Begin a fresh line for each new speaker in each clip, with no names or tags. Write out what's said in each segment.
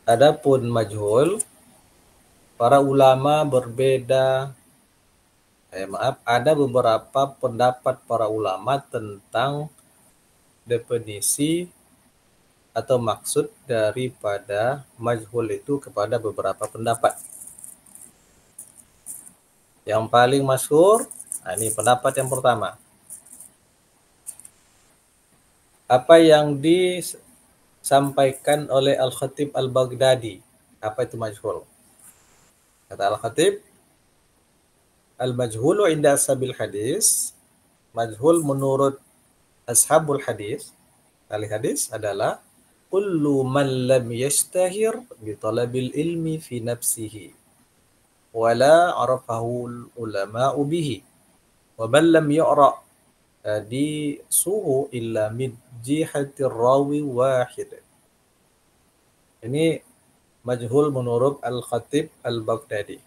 Adapun majhul, para ulama berbeda, ada beberapa pendapat para ulama tentang definisi atau maksud daripada majhul itu kepada beberapa pendapat. Yang paling masyhur, ini pendapat yang pertama. Apa yang disampaikan oleh Al-Khatib Al-Baghdadi, apa itu majhul? Kata Al-Khatib, al-majhulu inda ashabil hadis, majhul menurut ashabul hadis, ahli hadis adalah kullu man lam yashtahir bi talabil ilmi fi nafsihi wala arafahu ulama'u bihi wa man lam yu'ra di suhu illa min jihatir rawi wahid. Ini majhul menurut Al-Khatib Al-Baghdadi.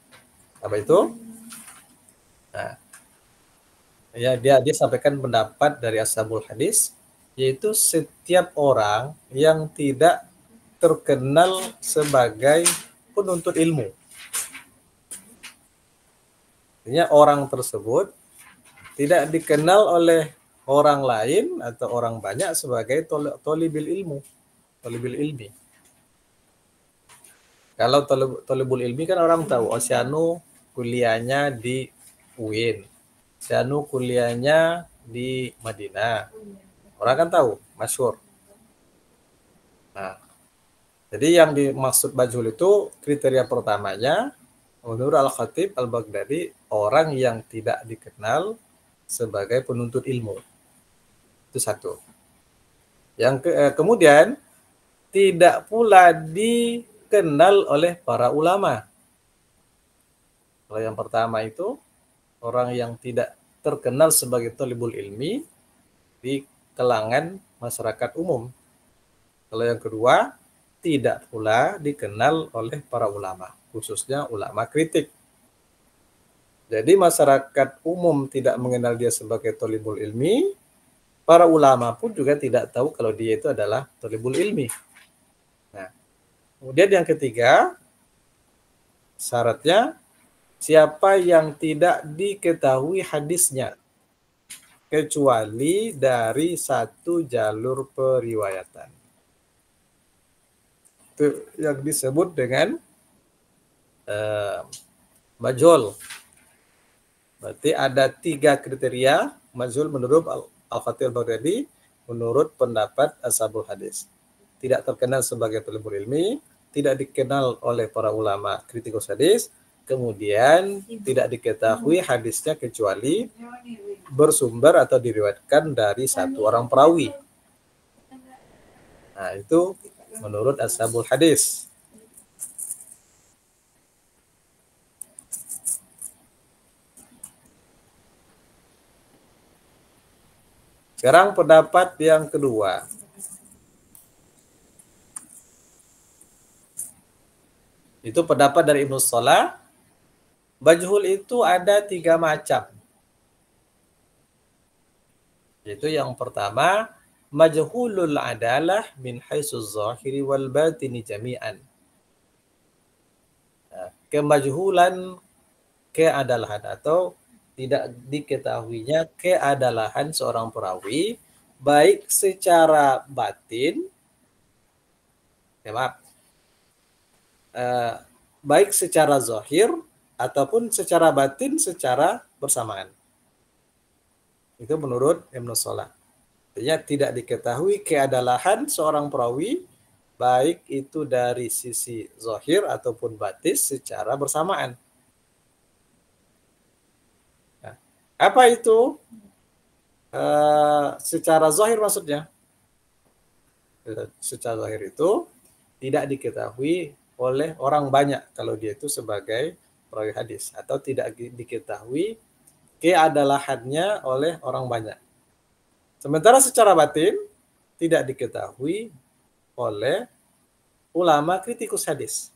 Apa itu? Nah, ya dia sampaikan pendapat dari ashabul hadis, yaitu setiap orang yang tidak terkenal sebagai penuntut ilmu. Artinya orang tersebut tidak dikenal oleh orang lain atau orang banyak sebagai tolibil ilmu, tolibil ilmi. Kalau tolibul ilmi kan orang tahu, oh si Anu kuliahnya di UIN, si Anu kuliahnya di Madinah. Orang kan tahu, masyhur. Nah, jadi yang dimaksud majhul itu kriteria pertamanya menurut Al-Khatib Al-Baghdadi orang yang tidak dikenal sebagai penuntut ilmu. Itu satu. Yang kemudian tidak pula dikenal oleh para ulama. Kalau yang pertama itu orang yang tidak terkenal sebagai thalibul ilmi di kalangan masyarakat umum. Kalau yang kedua, tidak pula dikenal oleh para ulama, khususnya ulama kritik. Jadi masyarakat umum tidak mengenal dia sebagai thalibul ilmi, para ulama pun juga tidak tahu kalau dia itu adalah thalibul ilmi. Nah, kemudian yang ketiga, syaratnya siapa yang tidak diketahui hadisnya kecuali dari satu jalur periwayatan. Itu yang disebut dengan majhul. Berarti ada 3 kriteria majhul menurut Al-Khatib Al-Baghdadi menurut pendapat ashabul hadis. Tidak terkenal sebagai thalibul ilmi, tidak dikenal oleh para ulama kritikus hadis, kemudian tidak diketahui hadisnya kecuali bersumber atau diriwayatkan dari satu orang perawi. Nah, itu menurut ashabul hadis. Sekarang pendapat yang kedua. Itu pendapat dari Ibnu Shalah. Majhul itu ada 3 macam. Yaitu yang pertama, majhulul adalah min haitsu zahiri wal batini jami'an. Nah, kemajhulan keadalahan atau tidak diketahuinya keadalahan seorang perawi baik secara batin, baik secara zahir ataupun secara batin secara bersamaan. Itu menurut Ibnu Shalah. Artinya tidak diketahui keadalahan seorang perawi baik itu dari sisi zahir ataupun batin secara bersamaan. Nah, apa itu? Secara zahir maksudnya. Secara zahir itu tidak diketahui oleh orang banyak kalau dia itu sebagai perawi hadis, atau tidak diketahui keadalahannya oleh orang banyak. Sementara secara batin tidak diketahui oleh ulama kritikus hadis.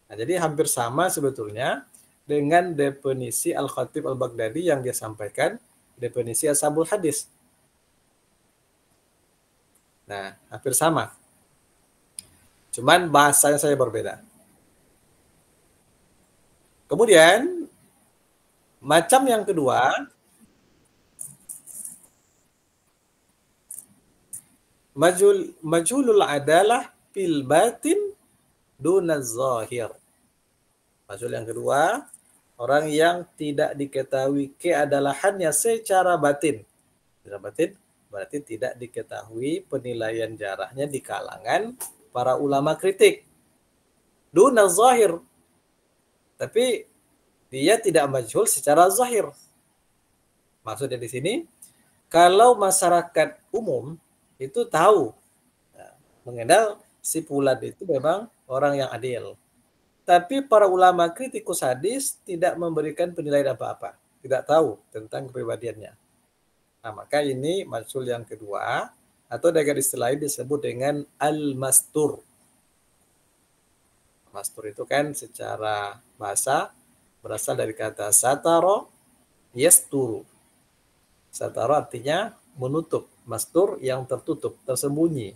Nah, jadi hampir sama sebetulnya dengan definisi Al-Khatib Al-Baghdadi yang dia sampaikan, definisi ashabul hadis. Nah, hampir sama. Cuman bahasanya saya berbeda. Kemudian macam yang kedua, majhulul adalah fil batin dunaz zahir. Majhul yang kedua, orang yang tidak diketahui keadalahannya secara batin. Secara batin berarti tidak diketahui penilaian jarahnya di kalangan para ulama kritik. Dunaz zahir. Tapi dia tidak majhul secara zahir. Maksudnya di sini, kalau masyarakat umum itu tahu mengenal si Fulan itu memang orang yang adil. Tapi para ulama kritikus hadis tidak memberikan penilaian apa-apa. Tidak tahu tentang kepribadiannya. Nah, maka ini majhul yang kedua, atau dengan istilah ini disebut dengan al-mastur. Mastur itu kan secara bahasa berasal dari kata sataro yasturu. Sataro artinya menutup, mastur yang tertutup, tersembunyi.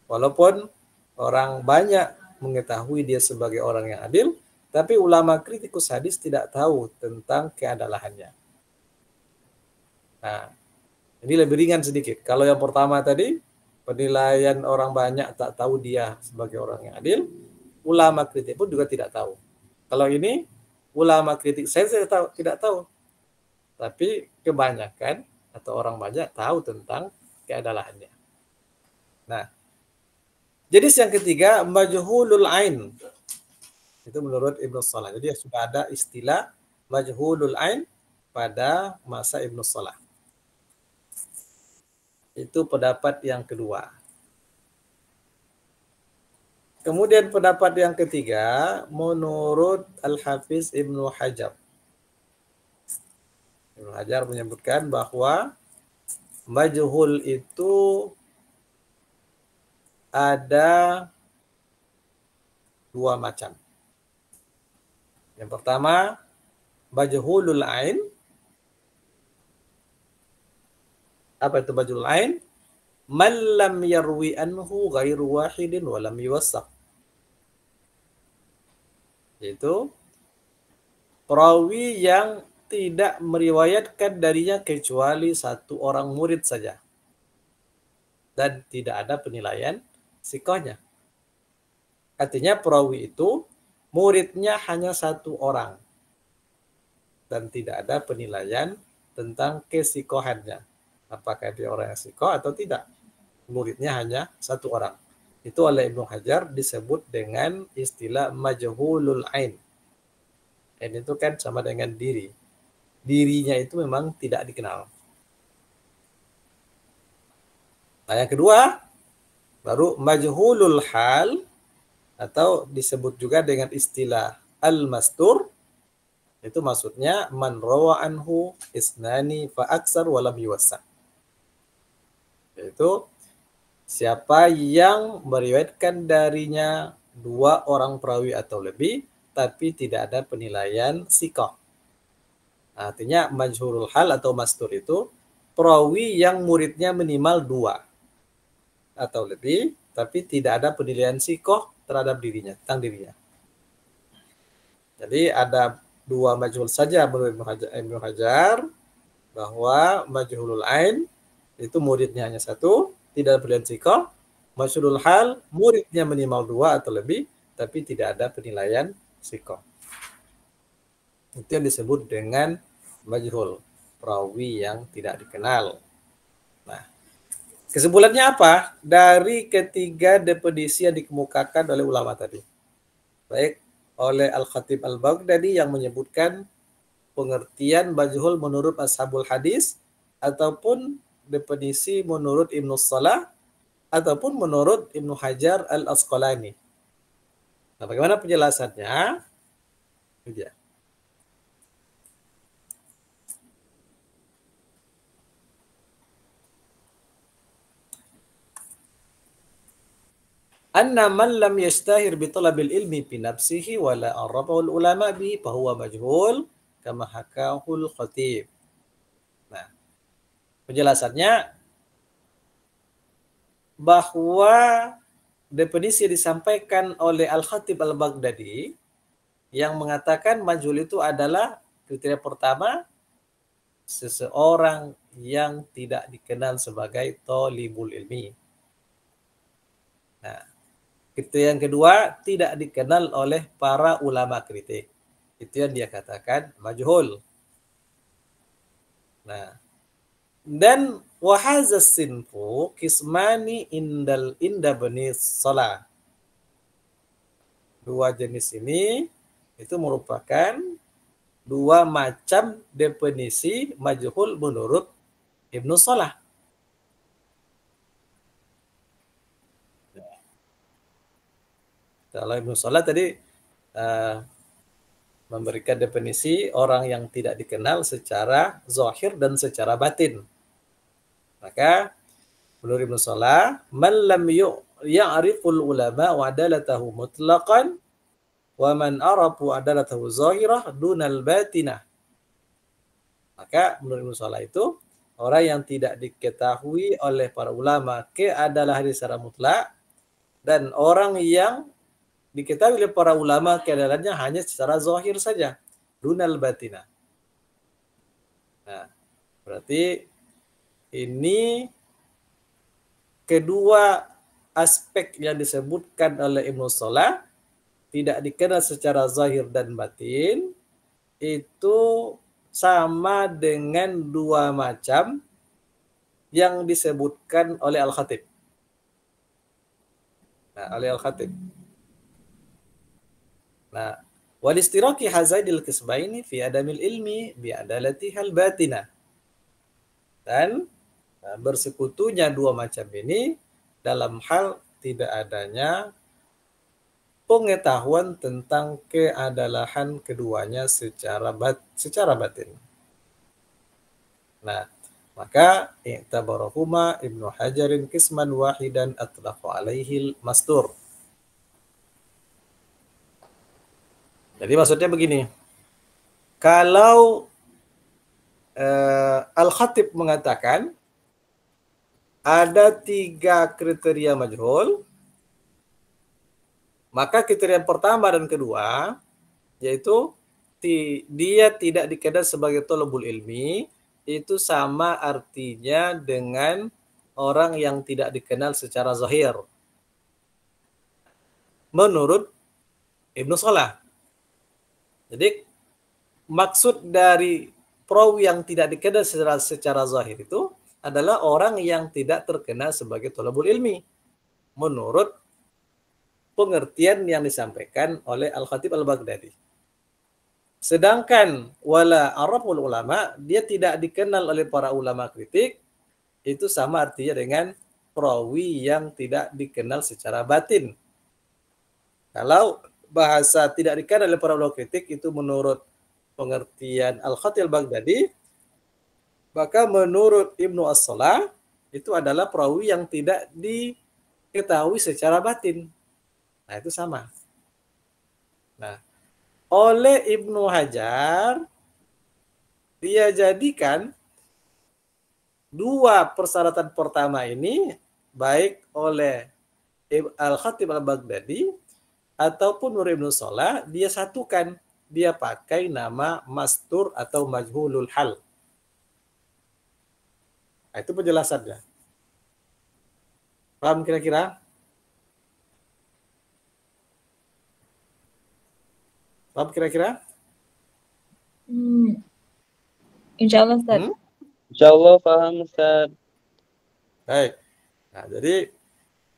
Walaupun orang banyak mengetahui dia sebagai orang yang adil, tapi ulama kritikus hadis tidak tahu tentang keadalahannya. Nah, ini lebih ringan sedikit. Kalau yang pertama tadi, penilaian orang banyak tak tahu dia sebagai orang yang adil, ulama kritik pun juga tidak tahu. Kalau ini, ulama kritik saya tidak tahu. Tapi kebanyakan atau orang banyak tahu tentang keadalahannya. Nah, jenis yang ketiga, majhulul ain. Itu menurut Ibnu Salah. Jadi sudah ada istilah majhulul ain pada masa Ibnu Salah. Itu pendapat yang kedua. Kemudian pendapat yang ketiga, menurut Al-Hafiz Ibnu Hajar. Ibnu Hajar menyebutkan bahwa majhul itu ada dua macam. Yang pertama, majhulul ain. Apa itu majhulul ain? Man lam yarwi anhu ghairu wahidin wa lam yuwassaq. Yaitu perawi yang tidak meriwayatkan darinya kecuali satu orang murid saja. Dan tidak ada penilaian sikohnya. Artinya perawi itu muridnya hanya satu orang. Dan tidak ada penilaian tentang kesikohannya. Apakah dia orang yang sikoh atau tidak. Muridnya hanya satu orang. Itu oleh Ibnu Hajar disebut dengan istilah majhulul ain. Ain itu kan sama dengan diri. Dirinya itu memang tidak dikenal. Nah, yang kedua, baru majhulul hal, atau disebut juga dengan istilah al-mastur. Itu maksudnya man rawa anhu isnani fa aksar wa lam yuwassa. Yaitu siapa yang meriwayatkan darinya dua orang perawi atau lebih, tapi tidak ada penilaian sikoh. Artinya majhulul hal atau mastur itu perawi yang muridnya minimal dua atau lebih, tapi tidak ada penilaian sikoh terhadap dirinya, tentang dirinya. Jadi ada dua majhul saja menurut Ibnu Hajar, bahwa majhulul ain itu muridnya hanya satu, tidak ada penilaian sikoh. Majhulul hal muridnya minimal dua atau lebih, tapi tidak ada penilaian sikoh. Itu yang disebut dengan majhul, perawi yang tidak dikenal. Nah, kesimpulannya apa? Dari ketiga definisi yang dikemukakan oleh ulama tadi. Baik oleh Al-Khatib Al-Baghdadi yang menyebutkan pengertian majhul menurut ashabul hadis, ataupun definisi menurut Ibnu Salah, ataupun menurut Ibnu Hajar Al-Asqalani. Nah, bagaimana penjelasannya? Ini dia. Anna man lam yastahir bi talabil ilmi fi nafsihi wa la arafahu ulama bi fa huwa majhul kama hakahul khatib. Nah, penjelasannya bahwa definisi disampaikan oleh Al-Khatib Al-Baghdadi yang mengatakan majhul itu adalah kriteria pertama, seseorang yang tidak dikenal sebagai thalibul ilmi. Nah, kriteria yang kedua, tidak dikenal oleh para ulama kritik. Itu yang dia katakan majhul. Nah, dan wahazas sinfu kismani inda bani salah. Dua jenis ini itu merupakan dua macam definisi majhul menurut Ibnu Salah. Kalau Ibnu Salah tadi memberikan definisi orang yang tidak dikenal secara zahir dan secara batin. Maka menurut Ibnu Salah, man lam ya'riful ulama wa adalatahu mutlaqan wa man arafu adalatahu zahirah dunal batinah. Maka menurut Ibnu Salah itu orang yang tidak diketahui oleh para ulama keadalan secara mutlak dan orang yang diketahui oleh para ulama keadaannya hanya secara zahir saja, dunal batina. Nah, berarti ini kedua aspek yang disebutkan oleh Ibnu Salah, tidak dikenal secara zahir dan batin, itu sama dengan dua macam yang disebutkan oleh Al-Khatib. Nah, oleh Al-Khatib. Nah, wal istiraki hazaidil qismaini fi adamil ilmi bi adalatihal batinah. Dan bersekutunya dua macam ini dalam hal tidak adanya pengetahuan tentang keadalan keduanya secara batin. Nah, maka i'tabarahuma Ibnu Hajarin qisman wahidan atlaqa alaihil mastur. Jadi maksudnya begini, kalau Al-Khatib mengatakan ada 3 kriteria majhul, maka kriteria pertama dan kedua, yaitu dia tidak dikenal sebagai thalabul ilmi, itu sama artinya dengan orang yang tidak dikenal secara zahir. Menurut Ibnu Salah. Jadi maksud dari perawi yang tidak dikenal secara zahir itu adalah orang yang tidak terkenal sebagai thalabul ilmi menurut pengertian yang disampaikan oleh Al-Khatib Al-Baghdadi. Sedangkan wala araful ulama, dia tidak dikenal oleh para ulama kritik, itu sama artinya dengan perawi yang tidak dikenal secara batin. Kalau bahasa tidak dikenal oleh para ulama kritik itu menurut pengertian Al-Khatib Al-Baghdadi, maka menurut Ibnu As-Salah itu adalah perawi yang tidak diketahui secara batin. Nah, itu sama. Nah, oleh Ibnu Hajar dia jadikan dua persyaratan pertama ini baik oleh Al-Khatib Al-Baghdadi ataupun menurut Ibnu Salah dia satukan, dia pakai nama mastur atau majhulul hal. Nah, itu penjelasannya. Paham kira-kira? Paham kira-kira?
Insya Allah, Ustaz.
Insya Allah paham, Ustaz.
Baik. Nah, jadi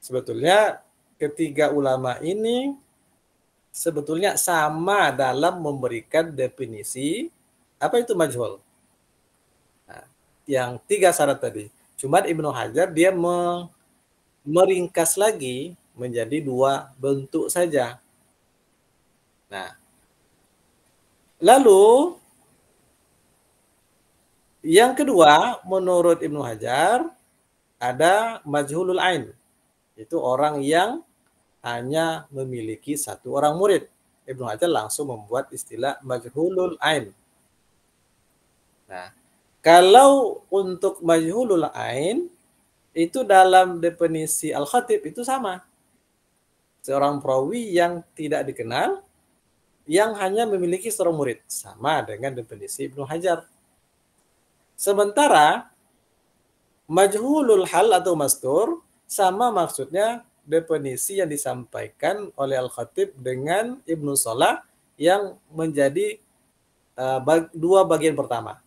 sebetulnya ketiga ulama ini sebetulnya sama dalam memberikan definisi apa itu majhul. Nah, yang 3 syarat tadi. Cuma Ibnu Hajar dia meringkas lagi menjadi 2 bentuk saja. Nah, lalu yang kedua menurut Ibnu Hajar ada majhulul ain. Itu orang yang hanya memiliki satu orang murid. Ibnu Hajar langsung membuat istilah majhulul ain. Nah, kalau untuk majhulul ain itu dalam definisi Al-Khatib itu sama. seorang perawi yang tidak dikenal, yang hanya memiliki seorang murid, sama dengan definisi Ibnu Hajar. Sementara majhulul hal atau mastur sama maksudnya definisi yang disampaikan oleh Al-Khatib dengan Ibnu Salah yang menjadi dua bagian pertama.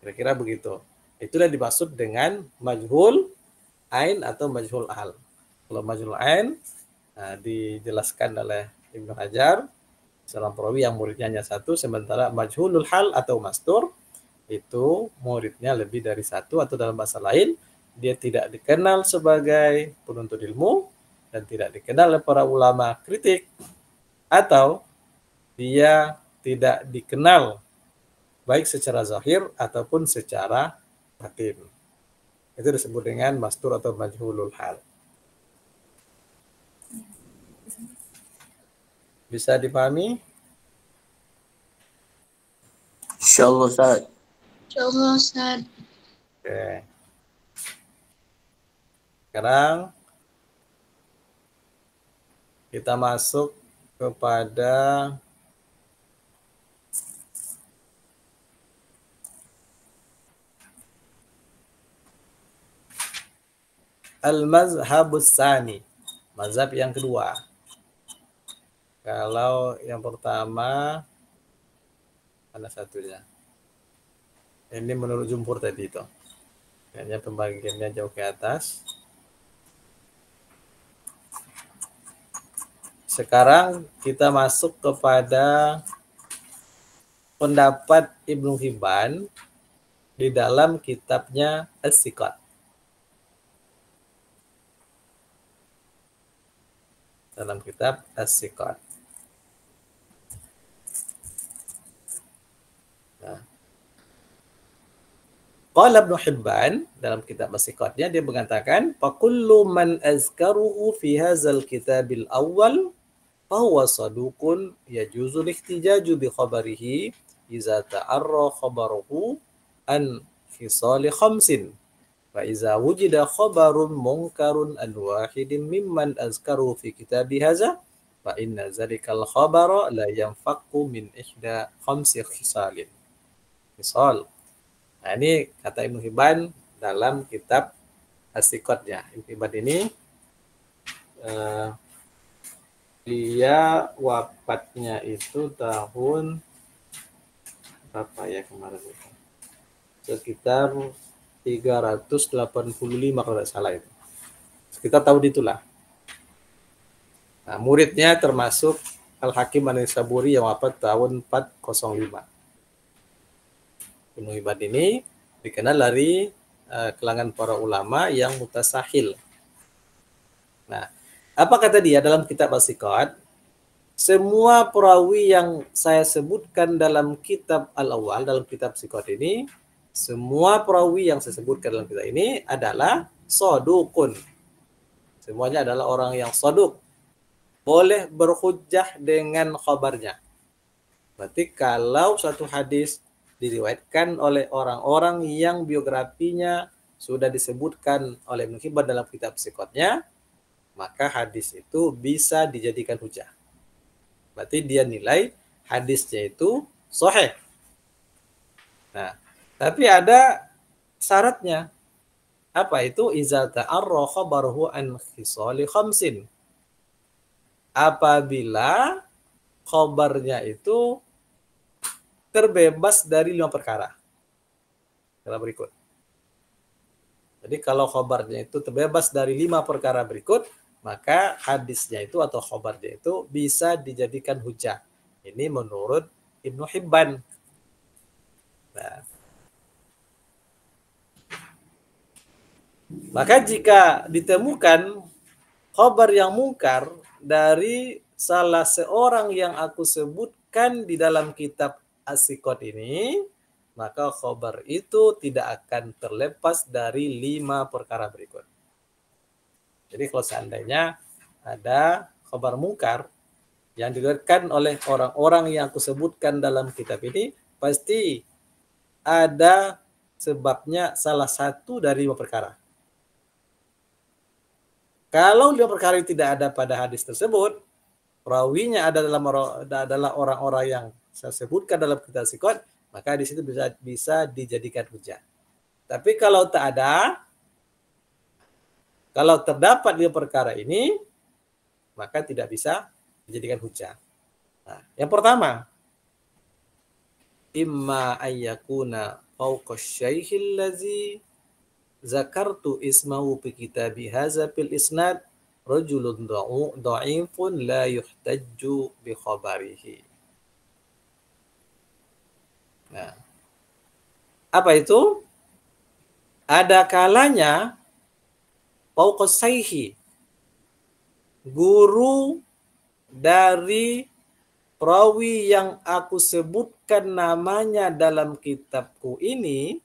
Kira-kira begitu. Itulah dimaksud dengan majhul ain atau majhul hal. Kalau majhul ain dijelaskan oleh Ibnu Hajar, seorang perawi yang muridnya hanya satu, sementara majhulul hal atau mastur itu muridnya lebih dari satu, atau dalam bahasa lain dia tidak dikenal sebagai penuntut ilmu dan tidak dikenal oleh para ulama kritik, atau dia tidak dikenal baik secara zahir ataupun secara batin. Itu disebut dengan mastur atau majhulul hal. Bisa dipahami?
Insyaallah Ustaz.
Insyaallah Ustaz.
Oke. Sekarang kita masuk kepada al-mazhabus tsani, mazhab yang kedua. Kalau yang pertama mana satunya? Ini menurut jumhur tadi itu. Kayaknya pembagiannya jauh ke atas. Sekarang kita masuk kepada pendapat Ibnu Hibban di dalam kitabnya As-Siqat. Dalam kitab As-Siqat. Qala Ibnu Hibban dalam kitab As-Siqatnya dia mengatakan faqullu man azkaruhu fi hadzal kitabil awal fahuwa saduqun yajuzu al-ihtijaju bi khabarihi idza ta'arra khabaruhu an khisali khamsin fa idza wujida khabarun munkarun an wahidin mimman azkaruhu fi kitabi hadza fa inna zalikal khabara la yanfaqu min ihda khamsi khisalin. Misal, nah ini kata Ibnu Hibban dalam kitab As-Siqatnya. Ibnu Hibban ini dia wafatnya itu tahun berapa ya kemarin itu? Sekitar 385 kalau tidak salah itu. Sekitar tahun itulah. Nah, muridnya termasuk Al-Hakim An-Naisaburi yang wafat tahun 405. Ibnu Hibban ini dikenal dari kalangan para ulama yang mutasahil. Nah, apa kata dia dalam kitab As-Siqat? Semua perawi yang saya sebutkan dalam kitab Al-Awwal, dalam kitab Siqat ini, semua perawi yang saya sebutkan dalam kitab ini adalah sodukun. Semuanya adalah orang yang soduk. Boleh berhujjah dengan khabarnya. Berarti kalau satu hadis diriwayatkan oleh orang-orang yang biografinya sudah disebutkan oleh Ibnu Hibban dalam kitab Siqatnya, maka hadis itu bisa dijadikan hujah. Berarti dia nilai hadisnya itu sahih. Nah, tapi ada syaratnya. Apa itu? Iza ta'arra khabaruhu an khisali khamsin. Apabila khabarnya itu terbebas dari 5 perkara. Perkara berikut. Jadi kalau khabarnya itu terbebas dari 5 perkara berikut, maka hadisnya itu atau khabarnya itu bisa dijadikan hujah. Ini menurut Ibnu Hibban. Nah, maka jika ditemukan khabar yang mungkar dari salah seorang yang aku sebutkan di dalam kitab As-Siqat ini, maka khabar itu tidak akan terlepas dari 5 perkara berikut. Jadi kalau seandainya ada khabar mungkar yang diriwayatkan oleh orang-orang yang aku sebutkan dalam kitab ini, pasti ada sebabnya salah satu dari 5 perkara. Kalau 5 perkara itu tidak ada pada hadis tersebut, perawinya adalah orang-orang yang saya sebutkan dalam kitab Siqat, maka di situ bisa dijadikan hujah. Tapi kalau tak ada, kalau terdapat 5 perkara ini, maka tidak bisa dijadikan hujah. Nah, yang pertama, imma ayyakuna fawqa syaikhil ladzi zakartu ismahu fi kitabi hadza fil isnad rajulun dha'ifun la yuhtajju bi khabarihi. Nah, apa itu? Ada kalanya fawqa syaihi, guru dari perawi yang aku sebutkan namanya dalam kitabku ini,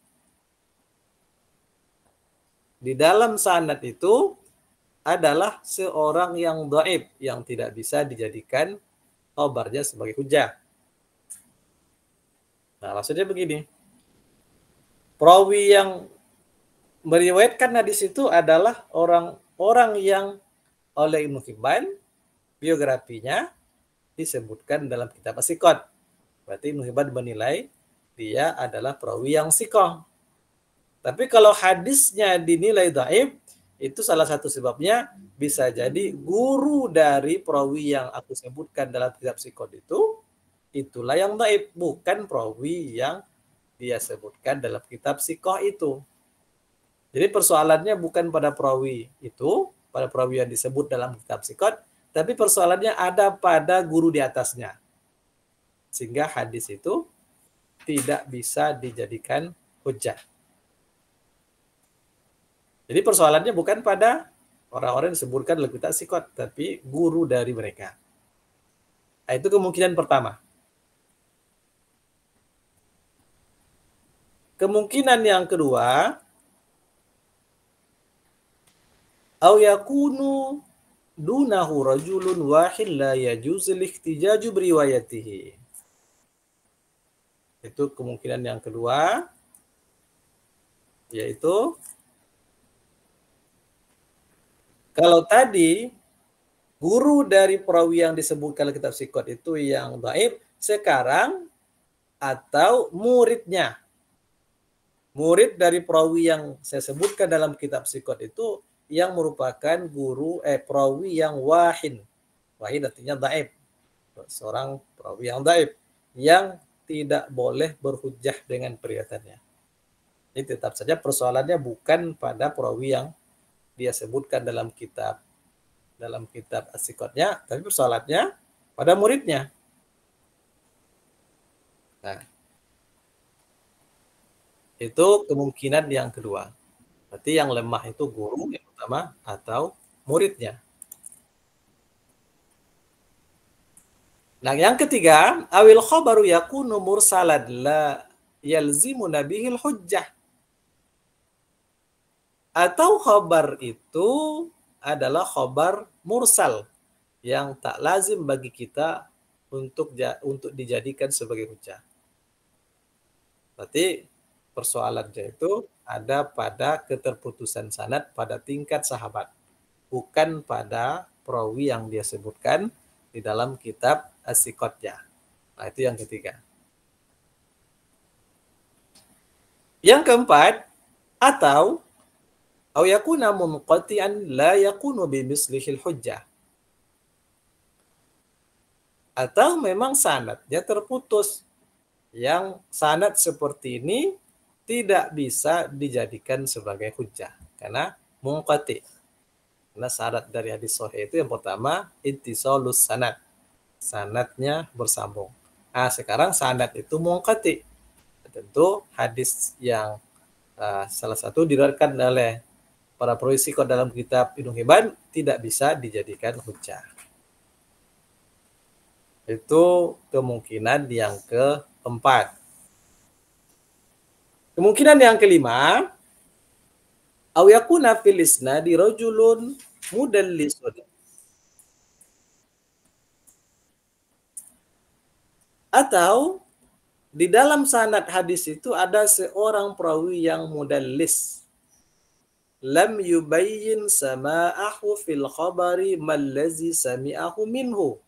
di dalam sanad itu adalah seorang yang dhaif, yang tidak bisa dijadikan khabarnya sebagai hujah. Nah, maksudnya begini. Perawi yang meriwayatkan hadis itu adalah orang-orang yang oleh Ibnu Hibban biografinya disebutkan dalam kitab As-Siqat. Berarti Ibnu Hibban menilai dia adalah perawi yang siqah. Tapi kalau hadisnya dinilai dhaif, itu salah satu sebabnya bisa jadi guru dari perawi yang aku sebutkan dalam kitab Siqat itu, itulah yang dhaif, bukan perawi yang dia sebutkan dalam kitab Siqah itu. Jadi persoalannya bukan pada perawi itu, pada perawi yang disebut dalam kitab Siqat, tapi persoalannya ada pada guru di atasnya. Sehingga hadis itu tidak bisa dijadikan hujjah. Jadi persoalannya bukan pada orang-orang yang disebutkan dalam kitab Siqat, tapi guru dari mereka. Nah, itu kemungkinan pertama. Kemungkinan yang kedua, au yakunu dunahu rajulun wahid la yajuzul ihtijaju beriwayatihi. Itu kemungkinan yang kedua, yaitu kalau tadi guru dari perawi yang disebutkan dalam kitab Siqat itu yang dhaif, sekarang atau muridnya. Murid dari perawi yang saya sebutkan dalam kitab Siqat itu yang merupakan perawi yang wahin. Wahin artinya dhaif. Seorang perawi yang dhaif yang tidak boleh berhujjah dengan periwayatannya. Ini tetap saja persoalannya bukan pada perawi yang dia sebutkan dalam kitab As-Siqatnya, tapi persoalannya pada muridnya. Nah, itu kemungkinan yang kedua. Berarti yang lemah itu guru yang pertama atau muridnya. Nah, yang ketiga, awil khabaru yakunu mursalad la yalzimu nabihil hujjah. Atau khabar itu adalah khabar mursal yang tak lazim bagi kita untuk dijadikan sebagai hujjah. Berarti persoalannya itu ada pada keterputusan sanad pada tingkat sahabat, bukan pada perawi yang dia sebutkan di dalam kitab As-Siqatnya. Nah, itu yang ketiga. Yang keempat, atau yakuna munqati'an la yakunu bimislihil hujjah. Atau memang sanadnya terputus. Yang sanad seperti ini tidak bisa dijadikan sebagai hujjah karena munqati. Karena syarat dari hadis sahih itu yang pertama ittisalus sanad. Sanadnya bersambung. Nah, sekarang sanad itu munqati. Tentu hadis yang salah satu diriwayatkan oleh para perawi Siqat dalam kitab Ibnu Hibban tidak bisa dijadikan hujjah. Itu kemungkinan yang keempat. Kemungkinan yang kelima, aw yakuna fil isnadi rajulun mudallisun. Atau di dalam sanad hadis itu ada seorang perawi yang mudallis. lam yubayyin sama'ahu fil khabari mallazi sami'ahu minhu.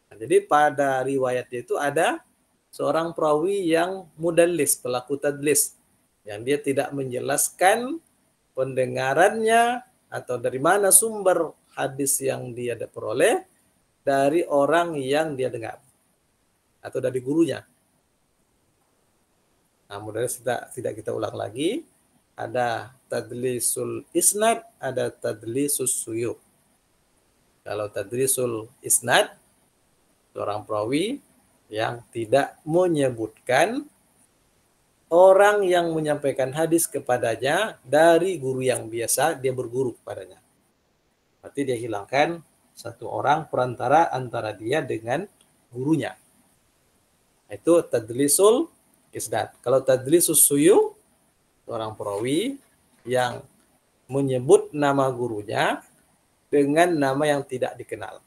Nah, jadi pada riwayatnya itu ada seorang perawi yang mudallis, pelaku tadlis, yang dia tidak menjelaskan pendengarannya atau dari mana sumber hadis yang dia peroleh dari orang yang dia dengar atau dari gurunya. Nah, mudah-mudahan tidak kita ulang lagi. Ada tadlisul isnad, ada tadlisus suyuh. Kalau tadlisul isnad, seorang perawi yang tidak menyebutkan orang yang menyampaikan hadis kepadanya dari guru yang biasa dia berguru kepadanya. Berarti dia hilangkan satu orang perantara antara dia dengan gurunya. Itu tadlisul isnad. Kalau tadlisus suyuh, seorang perawi yang menyebut nama gurunya dengan nama yang tidak dikenal.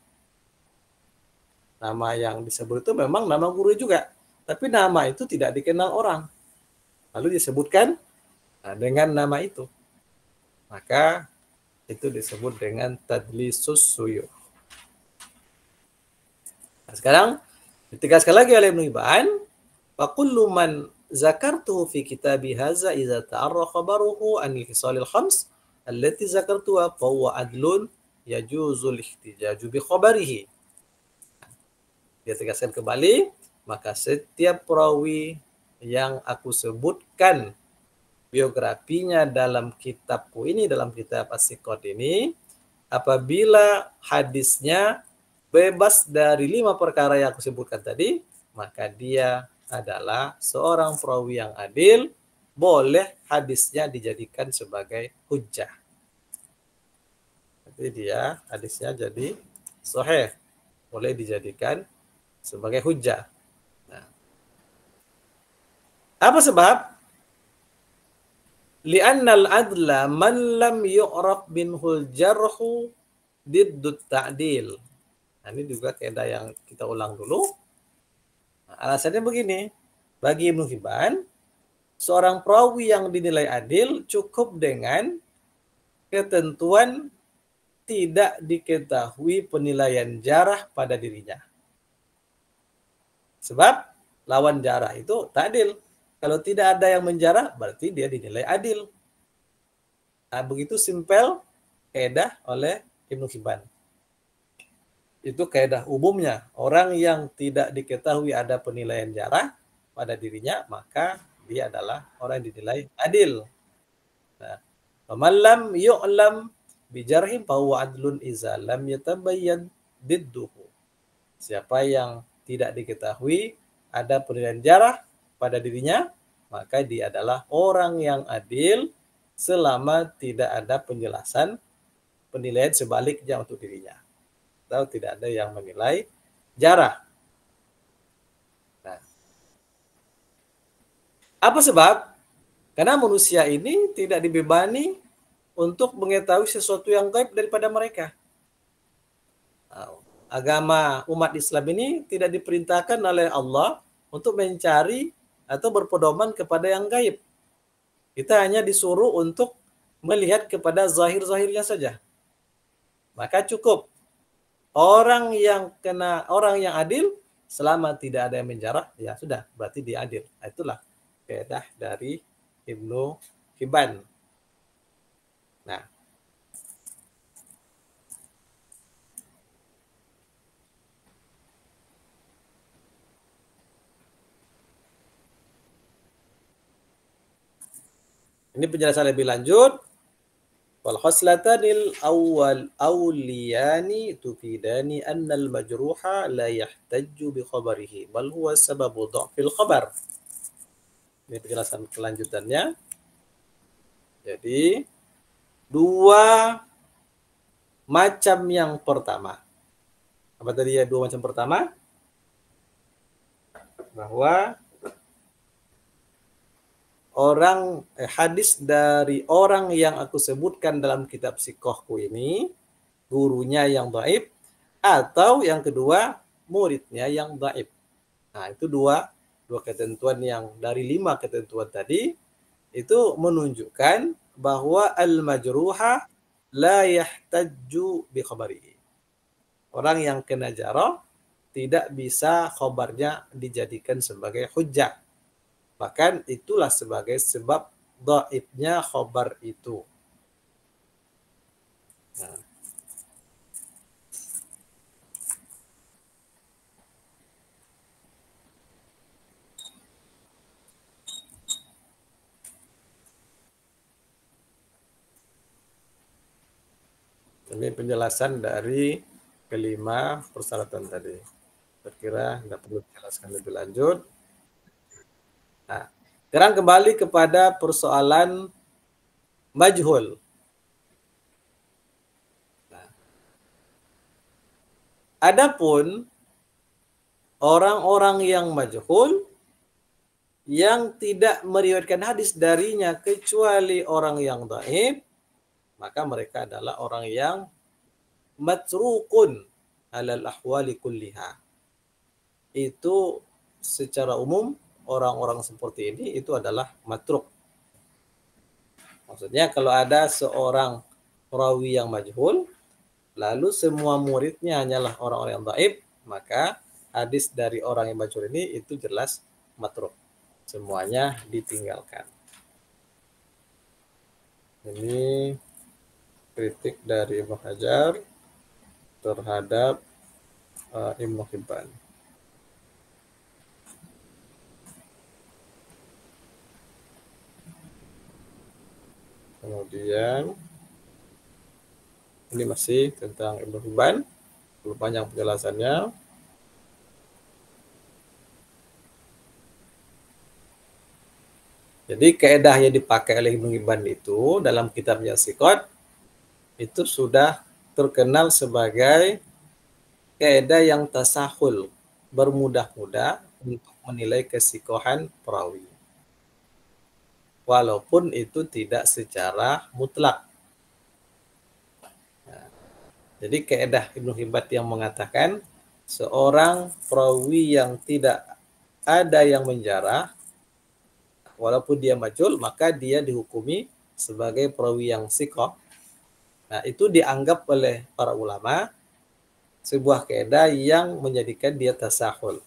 Nama yang disebut itu memang nama guru juga, tapi nama itu tidak dikenal orang. Lalu disebutkan dengan nama itu. Maka itu disebut dengan tadlisus suyuh. Nah, sekarang ditegaskan lagi oleh Ibnu Hibban, fa kullu man zakartuhu fi kitabi hadza idza ta'arra khabaruhu an al-khisalil khams allati zakartuha fa huwa adlun yajuzul ihtijaju bi khabarihi. Dia tegaskan kembali, maka setiap perawi yang aku sebutkan biografinya dalam kitabku ini, dalam kitab As-Siqat ini, apabila hadisnya bebas dari 5 perkara yang aku sebutkan tadi, maka dia adalah seorang perawi yang adil, boleh hadisnya dijadikan sebagai hujjah. Jadi dia hadisnya jadi sahih, boleh dijadikan sebagai hujjah. Nah, apa sebab? Li'annal adla man lam yu'raf binhul jarhu diddut ta'dil. Nah, ini juga kaidah yang kita ulang dulu. Nah, alasannya begini, bagi Ibnu Hibban, seorang perawi yang dinilai adil cukup dengan ketentuan tidak diketahui penilaian jarah pada dirinya. Sebab lawan jarah itu ta'dil. Kalau tidak ada yang menjarah, berarti dia dinilai adil. Nah, begitu simpel kaidah oleh Ibnu Hibban. Itu kaidah umumnya. Orang yang tidak diketahui ada penilaian jarah pada dirinya, maka dia adalah orang yang dinilai adil. Nah, faman lam yu'lam bijarhim fa huwa adlun iza lam yatabayyan didduhu. Siapa yang tidak diketahui ada penilaian jarah pada dirinya, maka dia adalah orang yang adil selama tidak ada penjelasan penilaian sebaliknya untuk dirinya. Atau tidak ada yang menilai jarah. Nah, apa sebab? Karena manusia ini tidak dibebani untuk mengetahui sesuatu yang gaib daripada mereka. Agama umat Islam ini tidak diperintahkan oleh Allah untuk mencari atau berpedoman kepada yang gaib. Kita hanya disuruh untuk melihat kepada zahir-zahirnya saja. Maka cukup orang yang adil selama tidak ada yang menjarah, ya sudah, berarti dia adil. Itulah kaidah dari Ibnu Hibban. Nah, ini penjelasan lebih lanjut. Wal khoslatanil awwal awliyani tufidani annal majruha la yahtajju bi khabarihi bal huwa sababu dha'fil khabar. Ini penjelasan kelanjutannya. Jadi dua macam yang pertama. Apa tadi ya dua macam pertama? Bahwa hadis dari orang yang aku sebutkan dalam kitab Siqahku ini, gurunya yang dhaif, atau yang kedua muridnya yang dhaif. Nah, itu dua ketentuan yang dari 5 ketentuan tadi itu menunjukkan bahwa al-majruha la yahtajju bi khabarihi. Orang yang kena jarah tidak bisa khabarnya dijadikan sebagai hujjah. Bahkan itulah sebagai sebab dhaifnya khabar itu. Nah. Ini penjelasan dari kelima persyaratan tadi. Kira-kira tidak perlu dijelaskan lebih lanjut. Nah, sekarang kembali kepada persoalan majhul. Nah, adapun orang-orang yang majhul yang tidak meriwayatkan hadis darinya kecuali orang yang dhaif, maka mereka adalah orang yang matrukun alal ahwali kulliha. Itu secara umum orang-orang seperti ini itu adalah matruk. Maksudnya kalau ada seorang perawi yang majhul, lalu semua muridnya hanyalah orang-orang yang dhaif, maka hadis dari orang yang majhul ini itu jelas matruk. Semuanya ditinggalkan. Ini kritik dari Ibnu Hajar terhadap Ibnu Hibban. Kemudian ini masih tentang Ibnu Hibban, belum panjang penjelasannya. Jadi kaidah yang dipakai oleh Ibnu Hibban itu dalam kitabnya Siqat itu sudah terkenal sebagai kaidah yang tasahul, bermudah-mudah untuk menilai kesikohan perawi. Walaupun itu tidak secara mutlak. Nah, jadi kaidah Ibnu Hibban yang mengatakan seorang perawi yang tidak ada yang menjarah, walaupun dia majhul, maka dia dihukumi sebagai perawi yang siqah. Nah, itu dianggap oleh para ulama sebuah kaidah yang menjadikan dia tasahul.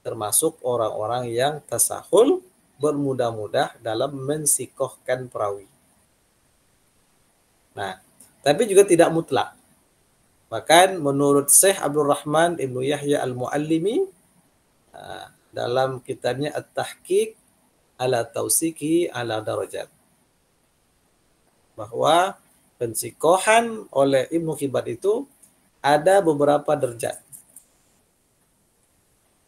Termasuk orang-orang yang tasahul bermudah-mudah dalam mensikohkan perawi. Nah, tapi juga tidak mutlak. Bahkan menurut Syekh Abdul Rahman Ibnu Yahya Al-Muallimi dalam kitabnya At-Tahqiq ala Tausiki ala Darajat, bahwa pensikohan oleh Ibnu Hibban itu ada beberapa derajat.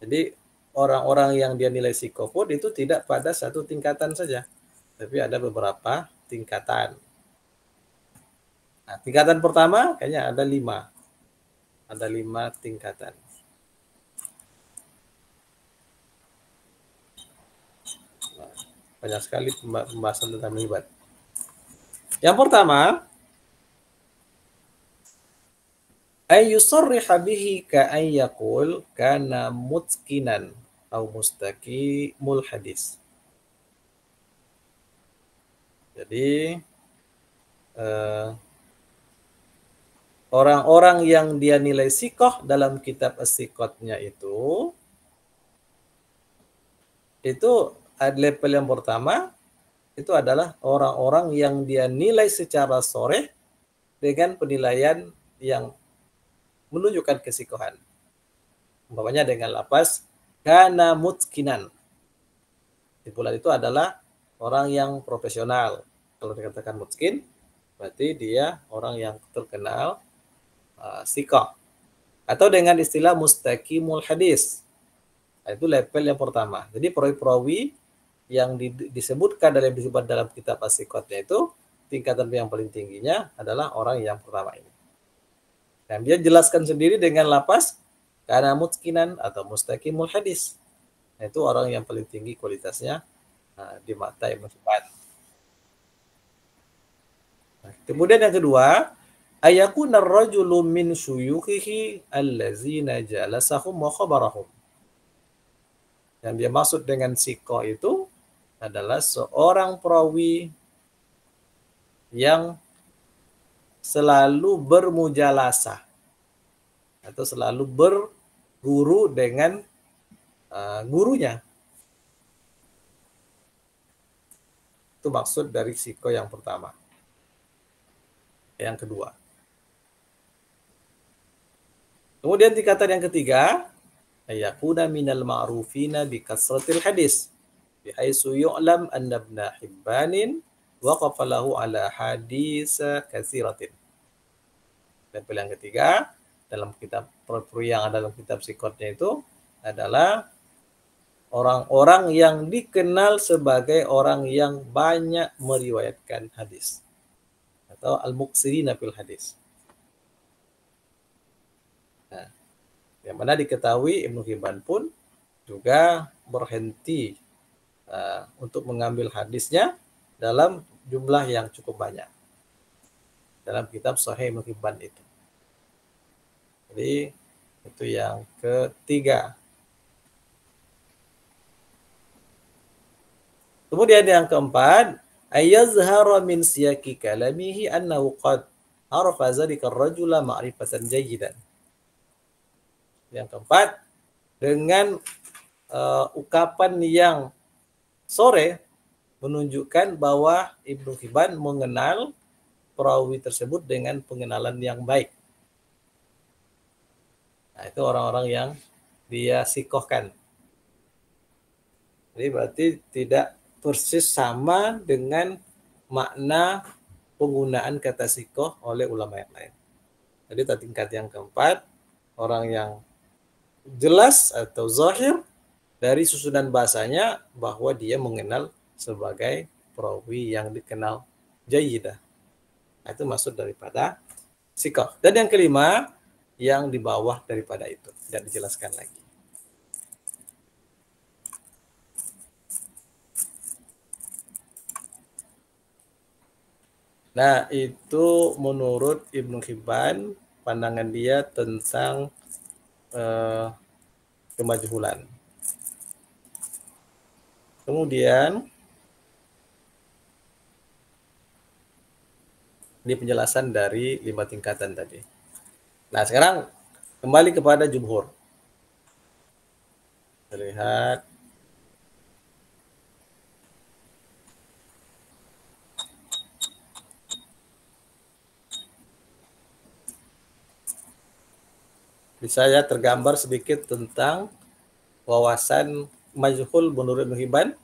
Jadi orang-orang yang dia nilai sikoh pun itu tidak pada satu tingkatan saja, tapi ada beberapa tingkatan. Nah, tingkatan pertama kayaknya ada 5. Ada 5 tingkatan. Nah, banyak sekali pembahasan tentang Hibban. Yang pertama, ay yusarriha bihi ka ay yaqul kana mutqinan atau mustaqimul hadis. Jadi orang-orang yang dia nilai sikoh dalam kitab as-siqatnya itu level yang pertama itu adalah orang-orang yang dia nilai secara sharih dengan penilaian yang menunjukkan kesikohan. Umpamanya dengan lafaz kana mutqinan. Timbulan itu adalah orang yang profesional. Kalau dikatakan mutqin, berarti dia orang yang terkenal sikoh. Atau dengan istilah mustaqimul hadis. Itu level yang pertama. Jadi perawi-perawi yang disebutkan dalam kitab as-siqatnya itu tingkatan yang paling tingginya adalah orang yang pertama ini. Dan dia jelaskan sendiri dengan lafaz kana mutqinan atau mustaqimul hadis. Itu orang yang paling tinggi kualitasnya di mata Ibnu Hibban. Nah, kemudian yang kedua, ayakuna ar-rajulu min syuyukhihi allazina jalasahum wa khabarahum. Yang dia maksud dengan sikoh itu adalah seorang perawi yang selalu bermujalasah atau selalu berguru dengan gurunya. Itu maksud dari siko yang pertama. Yang kedua. Kemudian tingkatan yang ketiga, ayakuna minal ma'rufina bi kasratil hadis. Bihaisu yu'lam anna ibn Hibbanin waqafa lahu ala hadis katsiratin. Dan yang ketiga, dalam kitab yang ada dalam kitab sikotnya itu adalah orang-orang yang dikenal sebagai orang yang banyak meriwayatkan hadis atau al-muqsirina fil hadis. Nah, yang mana diketahui Ibnu Hibban pun juga berhenti untuk mengambil hadisnya dalam jumlah yang cukup banyak dalam kitab Sahih Ibnu Hibban itu. Jadi itu yang ketiga. Kemudian yang keempat, ayazhara min siyaqi kalamihi annahu qad arafa zalika ar-rajula ma'rifatan jayyidan. Yang keempat, dengan ukapan yang sore menunjukkan bahwa Ibnu Hibban mengenal perawi tersebut dengan pengenalan yang baik. Nah, itu orang-orang yang dia sikohkan. Jadi berarti tidak persis sama dengan makna penggunaan kata sikoh oleh ulama yang lain. Jadi tingkat yang keempat, orang yang jelas atau zahir dari susunan bahasanya bahwa dia mengenal sebagai perawi yang dikenal jayyidah. Itu maksud daripada sikoh. Dan yang kelima, yang di bawah daripada itu. Tidak dijelaskan lagi. Nah, itu menurut Ibnu Hibban, pandangan dia tentang kemajhulan. Kemudian ini penjelasan dari 5 tingkatan tadi. Nah, sekarang kembali kepada jumhur. Terlihat bisa ya tergambar sedikit tentang wawasan majhul menurut Ibnu Hibban.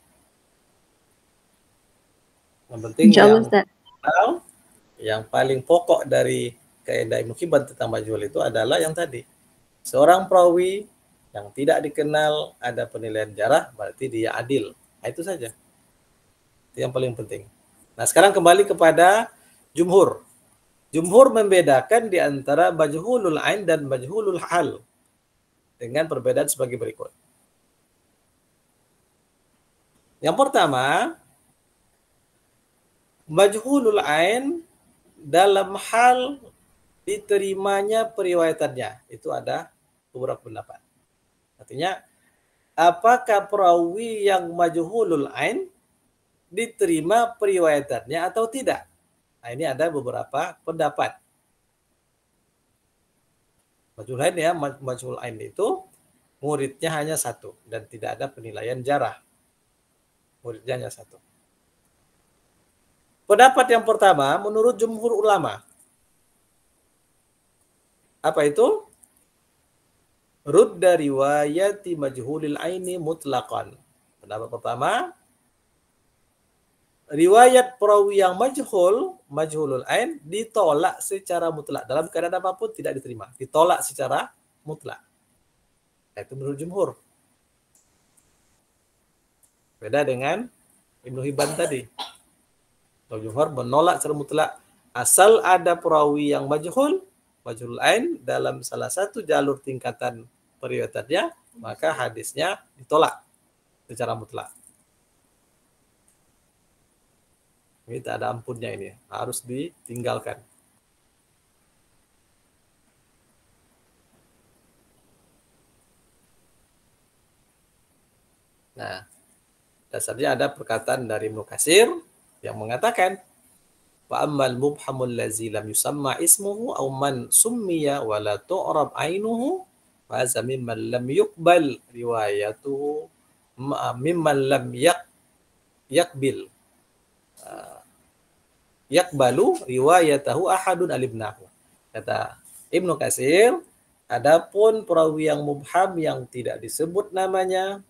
Yang penting yang paling pokok dari kaidah Ibnu Hibban tentang majhul itu adalah yang tadi. Seorang perawi yang tidak dikenal ada penilaian jarah berarti dia adil. Nah, itu saja. Itu yang paling penting. Nah, sekarang kembali kepada jumhur. Jumhur membedakan di antara majhulul ain dan majhulul hal dengan perbedaan sebagai berikut. Yang pertama, majhulul ain dalam hal diterimanya periwayatannya. Itu ada beberapa pendapat. Artinya, apakah perawi yang majhulul ain diterima periwayatannya atau tidak? Nah, ini ada beberapa pendapat. Majhul ain ya, majhul ain itu muridnya hanya satu dan tidak ada penilaian jarah. Muridnya hanya satu. Pendapat yang pertama menurut jumhur ulama. Apa itu? Rudda riwayati majhulil aini mutlaqan. Pendapat pertama, riwayat perawi yang majhulul ain ditolak secara mutlak. Dalam keadaan apapun tidak diterima. Ditolak secara mutlak. Itu menurut jumhur. Beda dengan Ibnu Hibban tadi. Jumhur menolak secara mutlak. Asal ada perawi yang majhulul ain dalam salah satu jalur tingkatan periwayatannya, maka hadisnya ditolak secara mutlak. Ini tak ada ampunnya, ini harus ditinggalkan. Nah, dasarnya ada perkataan dari Ibnu Katsir yang mengatakan Fa ammal mubhamul ladzi lam yusamma ismuhu aw man summiya wa la tu'rab ainuhu fa hadza mimman lam yuqbal riwayatuhu mimman lam yakbil yakbalu riwayatahu ahadun alibnahu. Kata Ibnu Katsir, adapun perawi yang mubham yang tidak disebut namanya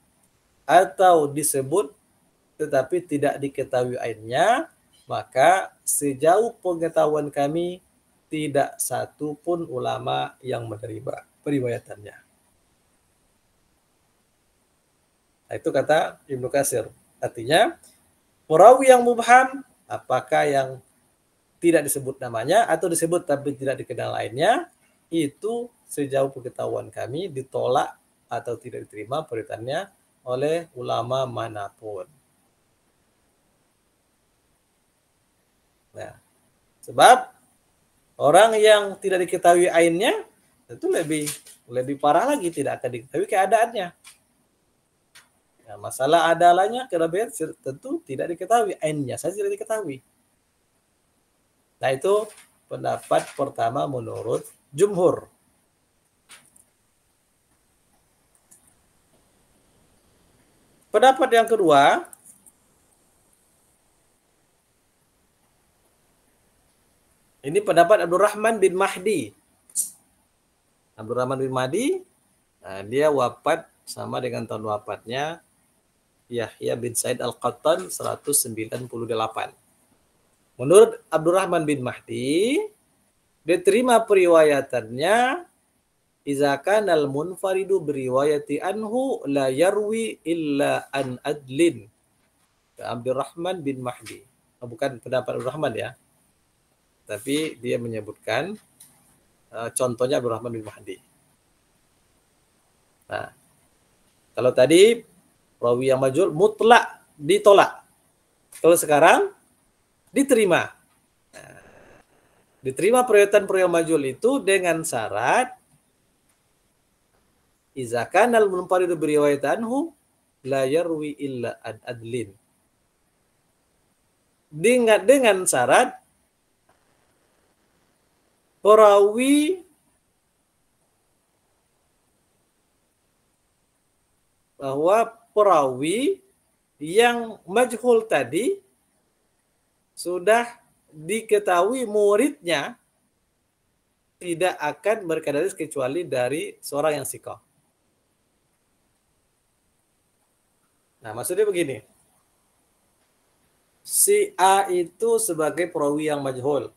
atau disebut tetapi tidak diketahui ainnya, maka sejauh pengetahuan kami tidak satu pun ulama yang menerima periwayatannya. Itu kata Ibnu Katsir. Artinya perawi yang mubham, apakah yang tidak disebut namanya atau disebut tapi tidak dikenal lainnya, itu sejauh pengetahuan kami ditolak atau tidak diterima periwayatannya oleh ulama manapun. Nah, sebab orang yang tidak diketahui ainnya tentu lebih parah lagi, tidak akan diketahui keadaannya. Nah, masalah adalahnya kelebihan tentu tidak diketahui, ainnya saja tidak diketahui. Nah, itu pendapat pertama menurut jumhur. Pendapat yang kedua, ini pendapat Abdurrahman bin Mahdi. Abdurrahman bin Mahdi, dia wafat sama dengan tahun wafatnya Yahya bin Said Al-Qattan 198. Menurut Abdurrahman bin Mahdi, diterima periwayatannya iza kanal munfaridu beriwayati anhu la yarwi illa an adlin. Abdurrahman bin Mahdi. Bukan pendapat Abdurrahman ya. Tapi dia menyebutkan contohnya Abdurrahman bin Mahdi. Nah, kalau tadi rawi yang majhul mutlak ditolak. Kalau sekarang diterima. Nah, diterima periwayatan perawi majhul itu dengan syarat iza kanal munfaridu biriwayat anhu la yarwi illa an adlin. Dengan syarat perawi bahwa perawi yang majhul tadi sudah diketahui muridnya tidak akan berkadar kecuali dari seorang yang siqah. Nah, maksudnya begini. Si A itu sebagai perawi yang majhul.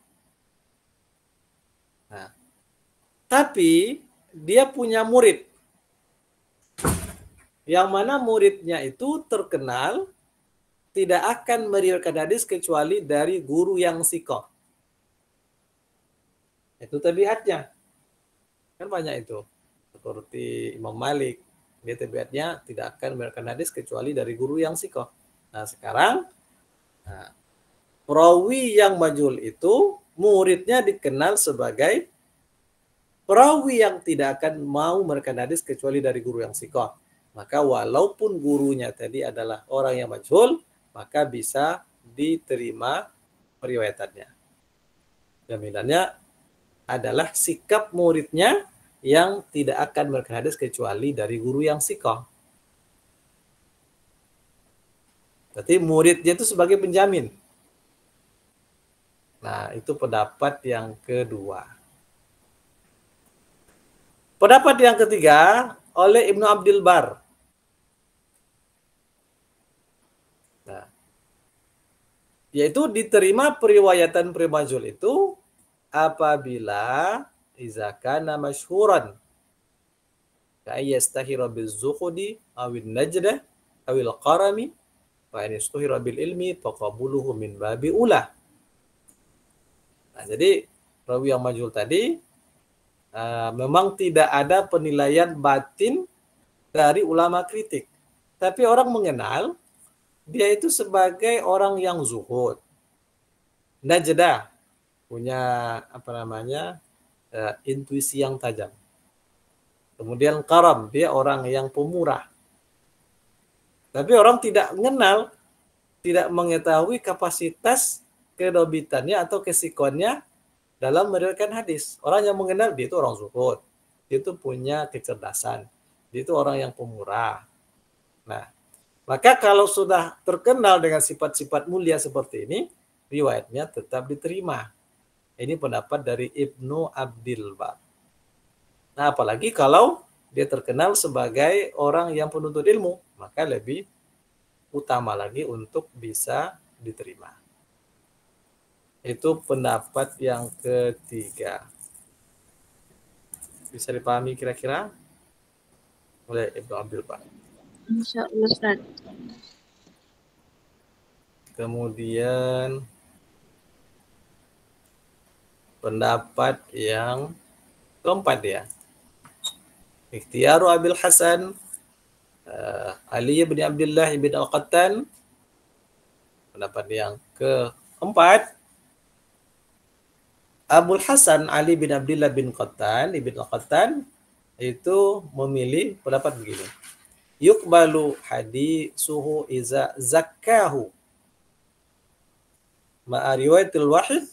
Nah, tapi dia punya murid. Yang mana muridnya itu terkenal tidak akan meriwayatkan hadis kecuali dari guru yang siqah. Itu tabiatnya. Kan banyak itu. Seperti Imam Malik. Dia tabiatnya tidak akan meriwayatkan hadis kecuali dari guru yang siqah. Nah, sekarang perawi yang majhul itu muridnya dikenal sebagai perawi yang tidak akan mau meriwayatkan hadis kecuali dari guru yang siqah. Maka walaupun gurunya tadi adalah orang yang majhul, maka bisa diterima periwayatannya. Jaminannya adalah sikap muridnya yang tidak akan meriwayatkan hadis kecuali dari guru yang siqah. Berarti muridnya itu sebagai penjamin. Nah, itu pendapat yang kedua. Pendapat yang ketiga oleh Ibnu Abdul Bar. Nah, yaitu diterima periwayatan majhul itu apabila iza kana masyhuran ka yastahira biz-zuhdi awin najdah awil qarami fa in istuhira bil ilmi faqabuluhu min babi ulah. Nah, jadi rawi yang majhul tadi memang tidak ada penilaian batin dari ulama kritik. Tapi orang mengenal dia itu sebagai orang yang zuhud. Najdah, punya intuisi yang tajam. Kemudian karam, dia orang yang pemurah. Tapi orang tidak mengenal, tidak mengetahui kapasitas kedobitannya atau kesikoannya dalam meriwayatkan hadis. Orang yang mengenal dia itu orang zuhud, dia itu punya kecerdasan, dia itu orang yang pemurah. Nah, maka kalau sudah terkenal dengan sifat-sifat mulia seperti ini, riwayatnya tetap diterima. Ini pendapat dari Ibnu Abdil Bar. Nah, apalagi kalau dia terkenal sebagai orang yang penuntut ilmu, maka lebih utama lagi untuk bisa diterima. Itu pendapat yang ketiga. Bisa dipahami kira-kira oleh Ibnu Abdul Bar.
Insyaallah Ustaz.
Kemudian pendapat yang keempat ya. Ikhtiyaru Abil Hasan Ali bin Abdullah bin Al-Qattan. Pendapat yang keempat, Abul Hasan Ali bin Abdullah bin Qattan, Ibn Al-Qattan itu memilih pendapat begini. Yuqbalu haditsuhu iza zakkahu ma'a riwayatil wahid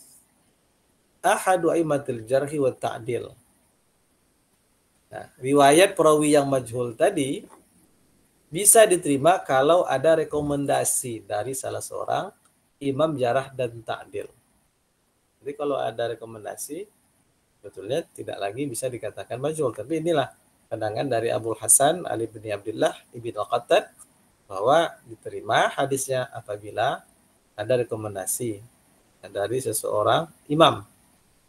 ahadu aimatil jarhi wa ta'dil. Nah, riwayat perawi yang majhul tadi bisa diterima kalau ada rekomendasi dari salah seorang imam jarah dan ta'dil. Jadi kalau ada rekomendasi, betulnya tidak lagi bisa dikatakan majhul. Tapi inilah pandangan dari Abul Hasan Ali bin Abdullah ibn Al-Qattan bahwa diterima hadisnya apabila ada rekomendasi dari seseorang imam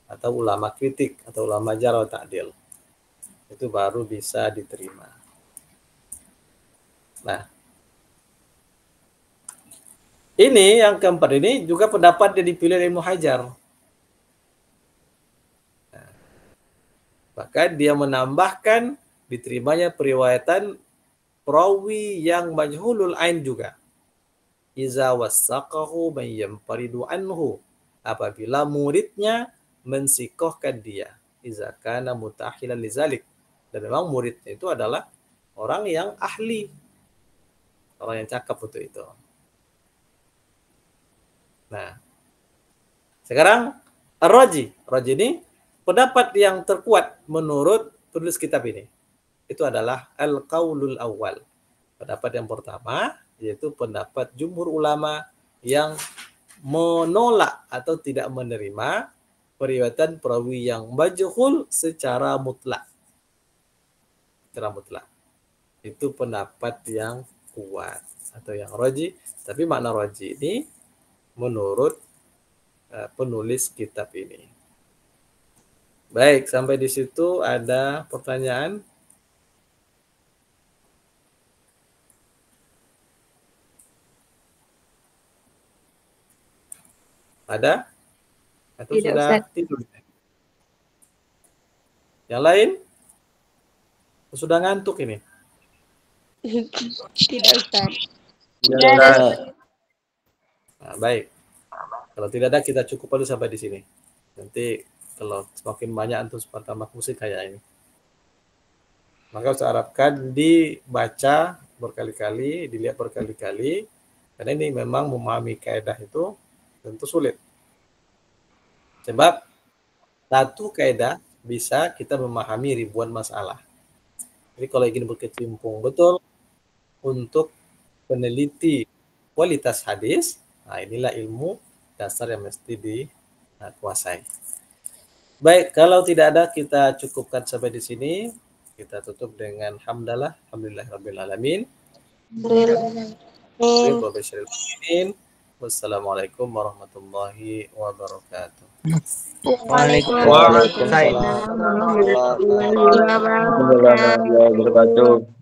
atau ulama kritik atau ulama jarh wa ta'dil. Itu baru bisa diterima. Nah, ini yang keempat ini juga pendapat yang dipilih oleh Ibnu Hajar. Maka dia menambahkan diterimanya periwayatan perawi yang majhulul ain juga. Iza wassaqahu man yanfaridu anhu. Apabila muridnya mensikohkan dia. Iza kana mutahilan lizalik. Dan memang muridnya itu adalah orang yang ahli. Orang yang cakap untuk itu. Nah, sekarang Ar-Raji. Raji ini pendapat yang terkuat menurut penulis kitab ini. Itu adalah Al-Qaulul Awal. Pendapat yang pertama, yaitu pendapat jumhur ulama yang menolak atau tidak menerima periwayatan perawi yang majhul secara mutlak. Secara mutlak. Itu pendapat yang kuat atau yang raji. Tapi makna raji ini menurut penulis kitab ini. Baik, sampai di situ ada pertanyaan? Ada? Atau
Tidak,
sudah
Ustaz.
tidur? Yang lain? Sudah ngantuk ini?
Tidak, Ustaz.
Nah, baik. Kalau tidak ada, kita cukup dulu sampai di sini. Nanti kalau semakin banyak antum tambah musik kayak ini. Maka saya harapkan dibaca berkali-kali, dilihat berkali-kali, karena ini memang memahami kaidah itu tentu sulit. Sebab satu kaidah bisa kita memahami ribuan masalah. Jadi kalau ingin berkecimpung betul untuk peneliti kualitas hadis, nah inilah ilmu dasar yang mesti dikuasai. Baik, kalau tidak ada kita cukupkan sampai di sini. Kita tutup dengan hamdalah, alhamdulillahirabbil alamin. Wassalamualaikum warahmatullahi wabarakatuh.
Waalaikumsalam warahmatullahi wabarakatuh.